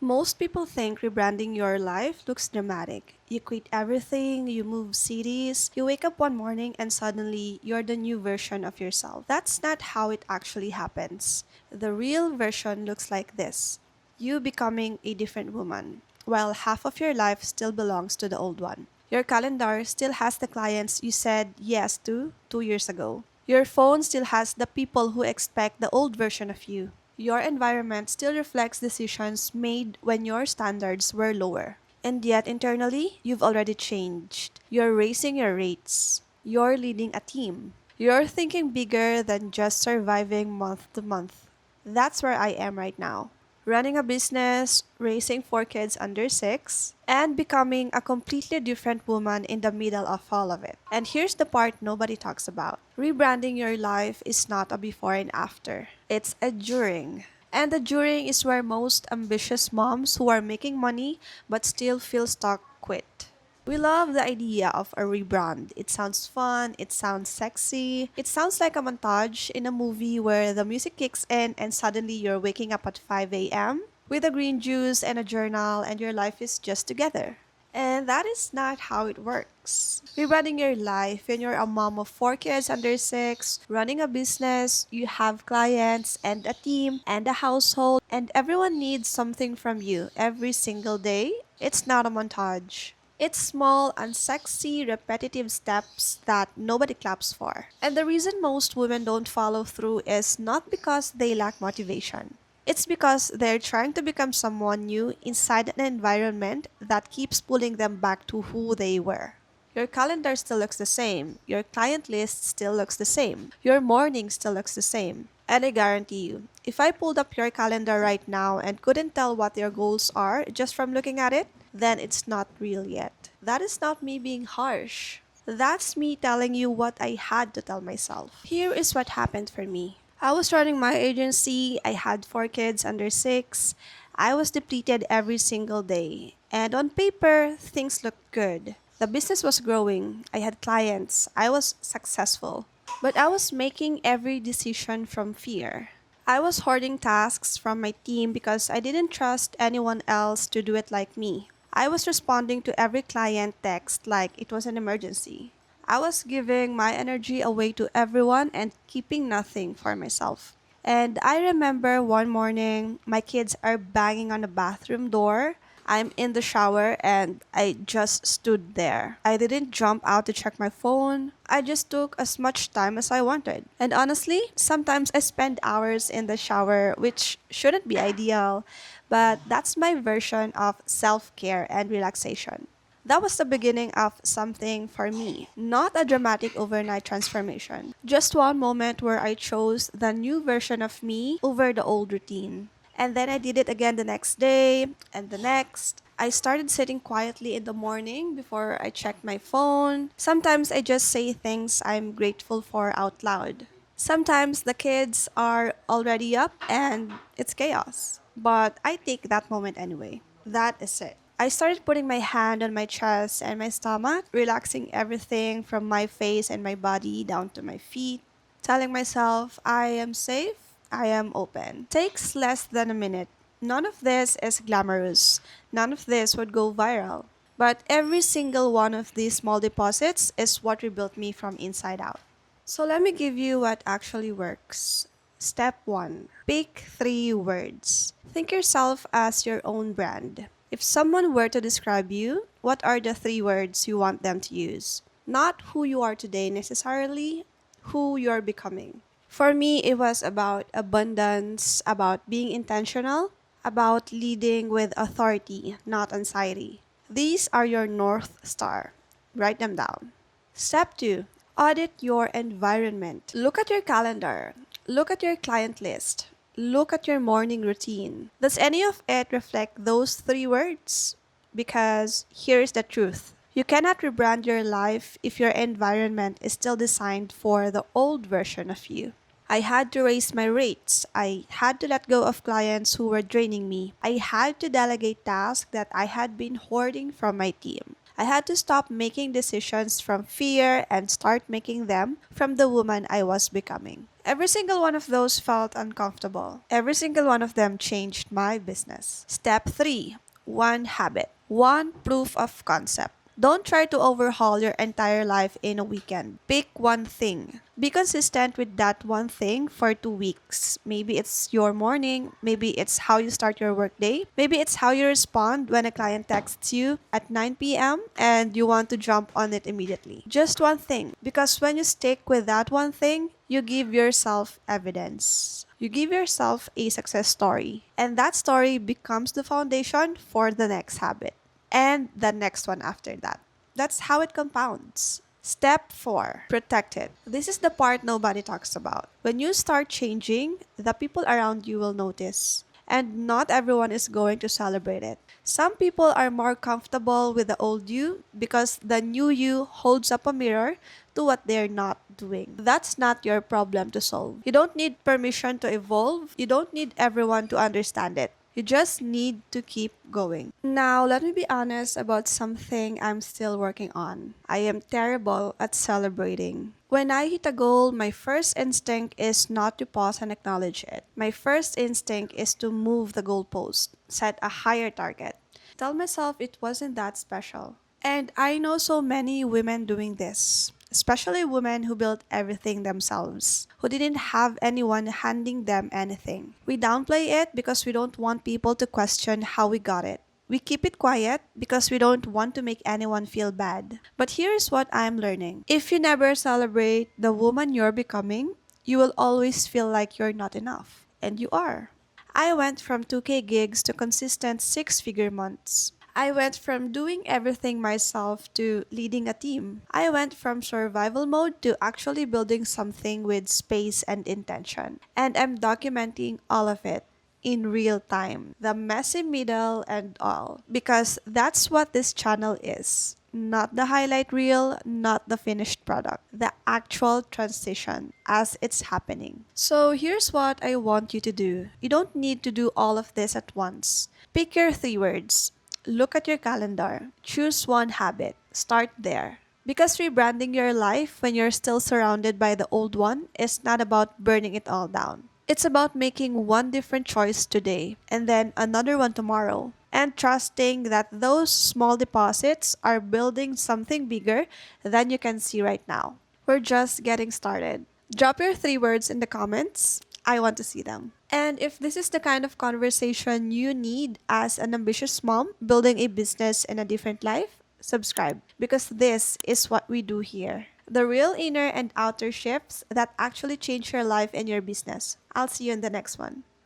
Most people think rebranding your life looks dramatic. You quit everything, you move cities, you wake up one morning and suddenly you're the new version of yourself. That's not how it actually happens. The real version looks like this: you becoming a different woman, while half of your life still belongs to the old one. Your calendar still has the clients you said yes to 2 years ago. Your phone still has the people who expect the old version of you. Your environment still reflects decisions made when your standards were lower. And yet, internally, you've already changed. You're raising your rates. You're leading a team. You're thinking bigger than just surviving month to month. That's where I am right now. Running a business, raising four kids under six, and becoming a completely different woman in the middle of all of it. And here's the part nobody talks about: rebranding your life is not a before and after, it's a during. And the during is where most ambitious moms who are making money but still feel stuck quit. We love the idea of a rebrand. It sounds fun, it sounds sexy, it sounds like a montage in a movie where the music kicks in and suddenly you're waking up at 5 a.m. with a green juice and a journal and your life is just together. And that is not how it works. Rebranding your life when you're a mom of four kids under six, running a business, you have clients and a team and a household, and everyone needs something from you every single day. It's not a montage. It's small, unsexy, repetitive steps that nobody claps for. And the reason most women don't follow through is not because they lack motivation. It's because they're trying to become someone new inside an environment that keeps pulling them back to who they were. Your calendar still looks the same. Your client list still looks the same. Your morning still looks the same. And I guarantee you, if I pulled up your calendar right now and couldn't tell what your goals are just from looking at it, then it's not real yet. That is not me being harsh. That's me telling you what I had to tell myself. Here is what happened for me. I was running my agency, I had four kids under six, I was depleted every single day. And on paper, things looked good. The business was growing, I had clients, I was successful. But I was making every decision from fear. I was hoarding tasks from my team because I didn't trust anyone else to do it like me. I was responding to every client text like it was an emergency. I was giving my energy away to everyone and keeping nothing for myself. And I remember one morning, my kids are banging on the bathroom door. I'm in the shower and I just stood there. I didn't jump out to check my phone. I just took as much time as I wanted. And honestly, sometimes I spend hours in the shower, which shouldn't be ideal, but that's my version of self care and relaxation. That was the beginning of something for me, not a dramatic overnight transformation. Just one moment where I chose the new version of me over the old routine. And then I did it again the next day and the next. I started sitting quietly in the morning before I checked my phone. Sometimes I just say things I'm grateful for out loud. Sometimes the kids are already up and it's chaos. But I take that moment anyway. That is it. I started putting my hand on my chest and my stomach, relaxing everything from my face and my body down to my feet, telling myself I am safe, I am open. Takes less than a minute. None of this is glamorous. None of this would go viral. But every single one of these small deposits is what rebuilt me from inside out. So let me give you what actually works. Step 1. Pick 3 words. Think yourself as your own brand. If someone were to describe you, what are the 3 words you want them to use? Not who you are today necessarily, who you're becoming. For me, it was about abundance, about being intentional, about leading with authority, not anxiety. These are your North Star. Write them down. Step 2. Audit your environment. Look at your calendar. Look at your client list. Look at your morning routine. Does any of it reflect those 3 words? Because here's the truth: you cannot rebrand your life if your environment is still designed for the old version of you. I had to raise my rates. I had to let go of clients who were draining me. I had to delegate tasks that I had been hoarding from my team. I had to stop making decisions from fear and start making them from the woman I was becoming. Every single one of those felt uncomfortable. Every single one of them changed my business. Step 3: one habit, one proof of concept. Don't try to overhaul your entire life in a weekend. Pick one thing. Be consistent with that one thing for 2 weeks. Maybe it's your morning. Maybe it's how you start your workday. Maybe it's how you respond when a client texts you at 9 p.m. and you want to jump on it immediately. Just one thing. Because when you stick with that one thing, you give yourself evidence. You give yourself a success story. And that story becomes the foundation for the next habit and the next one after that. That's how it compounds. Step 4: protect it. This is the part nobody talks about. When you start changing, the people around you will notice. And not everyone is going to celebrate it. Some people are more comfortable with the old you because the new you holds up a mirror to what they're not doing. That's not your problem to solve. You don't need permission to evolve. You don't need everyone to understand it. You just need to keep going. Now, let me be honest about something I'm still working on. I am terrible at celebrating. When I hit a goal, my first instinct is not to pause and acknowledge it. My first instinct is to move the goalpost, set a higher target. Tell myself it wasn't that special. And I know so many women doing this, especially women who built everything themselves, who didn't have anyone handing them anything. We downplay it because we don't want people to question how we got it. We keep it quiet because we don't want to make anyone feel bad. But here's what I'm learning. If you never celebrate the woman you're becoming, you will always feel like you're not enough. And you are. I went from 2K gigs to consistent 6-figure months. I went from doing everything myself to leading a team. I went from survival mode to actually building something with space and intention. And I'm documenting all of it in real time, the messy middle and all. Because that's what this channel is. Not the highlight reel, not the finished product, the actual transition as it's happening. So here's what I want you to do. You don't need to do all of this at once. Pick your 3 words. Look at your calendar. Choose one habit. Start there. Because rebranding your life when you're still surrounded by the old one is not about burning it all down. It's about making one different choice today and then another one tomorrow, and trusting that those small deposits are building something bigger than you can see right now. We're just getting started. Drop your 3 words in the comments. I want to see them. And if this is the kind of conversation you need as an ambitious mom building a business in a different life, subscribe, because this is what we do here. The real inner and outer shifts that actually change your life and your business. I'll see you in the next one.